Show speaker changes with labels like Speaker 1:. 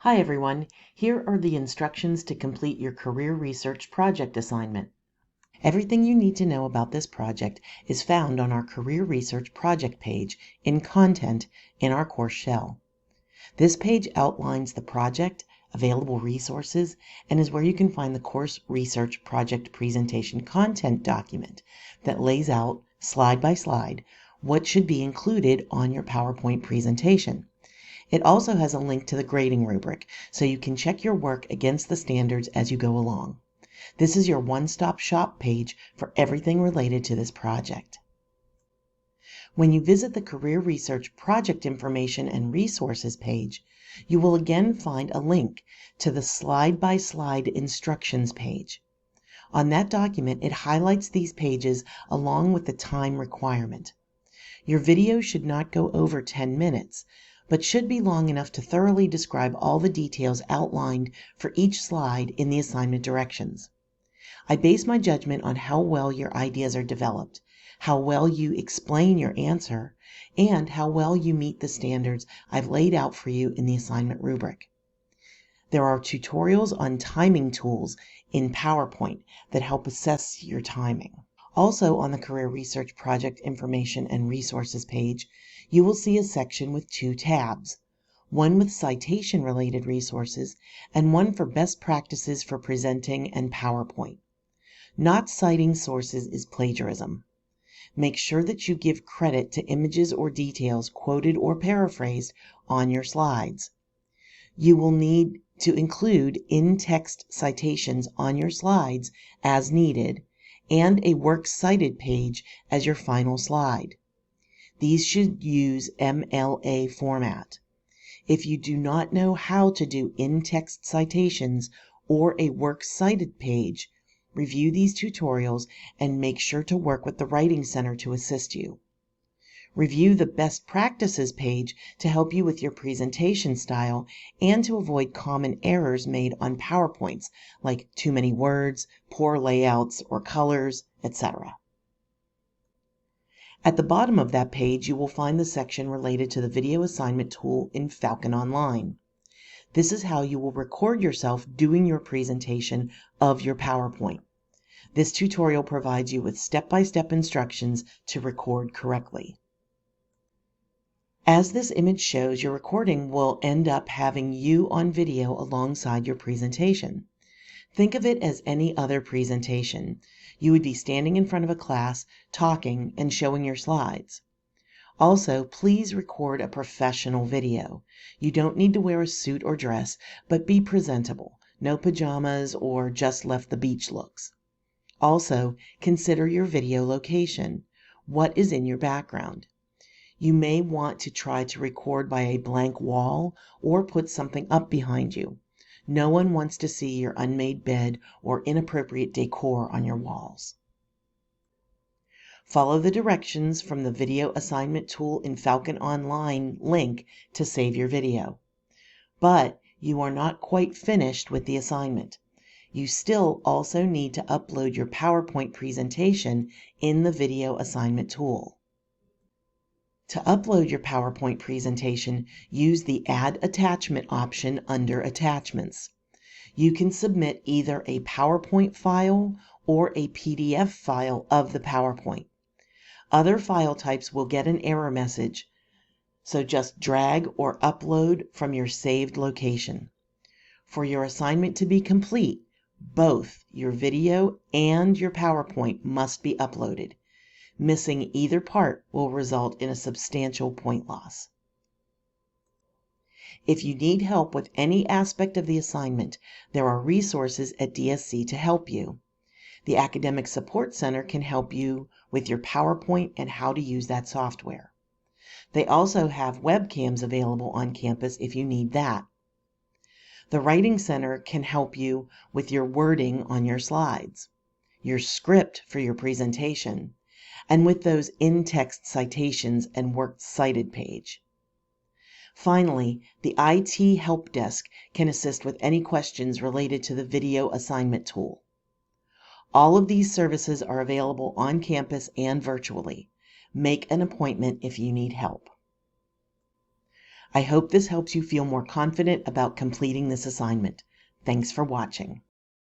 Speaker 1: Hi everyone, here are the instructions to complete your career research project assignment. Everything you need to know about this project is found on our career research project page in Content in our course shell. This page outlines the project, available resources, and is where you can find the course research project presentation content document that lays out, slide by slide, what should be included on your PowerPoint presentation. It also has a link to the grading rubric, so you can check your work against the standards as you go along. This is your one-stop shop page for everything related to this project. When you visit the Career Research Project Information and Resources page, you will again find a link to the slide-by-slide instructions page. On that document, it highlights these pages along with the time requirement. Your video should not go over 10 minutes, but should be long enough to thoroughly describe all the details outlined for each slide in the assignment directions. I base my judgment on how well your ideas are developed, how well you explain your answer, and how well you meet the standards I've laid out for you in the assignment rubric. There are tutorials on timing tools in PowerPoint that help assess your timing. Also on the Career Research Project Information and Resources page, you will see a section with two tabs, one with citation-related resources and one for best practices for presenting and PowerPoint. Not citing sources is plagiarism. Make sure that you give credit to images or details quoted or paraphrased on your slides. You will need to include in-text citations on your slides as needed, and a works cited page as your final slide. These should use MLA format. If you do not know how to do in-text citations or a works cited page, review these tutorials and make sure to work with the Writing Center to assist you. Review the Best Practices page to help you with your presentation style and to avoid common errors made on PowerPoints like too many words, poor layouts or colors, etc. At the bottom of that page, you will find the section related to the video assignment tool in Falcon Online. This is how you will record yourself doing your presentation of your PowerPoint. This tutorial provides you with step-by-step instructions to record correctly. As this image shows, your recording will end up having you on video alongside your presentation. Think of it as any other presentation. You would be standing in front of a class, talking and showing your slides. Also, please record a professional video. You don't need to wear a suit or dress, but be presentable. No pajamas or just left the beach looks. Also, consider your video location. What is in your background? You may want to try to record by a blank wall or put something up behind you. No one wants to see your unmade bed or inappropriate decor on your walls. Follow the directions from the Video Assignment Tool in Falcon Online link to save your video. But you are not quite finished with the assignment. You still also need to upload your PowerPoint presentation in the Video Assignment Tool. To upload your PowerPoint presentation, use the Add Attachment option under Attachments. You can submit either a PowerPoint file or a PDF file of the PowerPoint. Other file types will get an error message, so just drag or upload from your saved location. For your assignment to be complete, both your video and your PowerPoint must be uploaded. Missing either part will result in a substantial point loss. If you need help with any aspect of the assignment, there are resources at DSC to help you. The Academic Support Center can help you with your PowerPoint and how to use that software. They also have webcams available on campus if you need that. The Writing Center can help you with your wording on your slides, your script for your presentation, and with those in-text citations and works cited page. Finally, the IT Help Desk can assist with any questions related to the Video Assignment Tool. All of these services are available on campus and virtually. Make an appointment if you need help. I hope this helps you feel more confident about completing this assignment. Thanks for watching.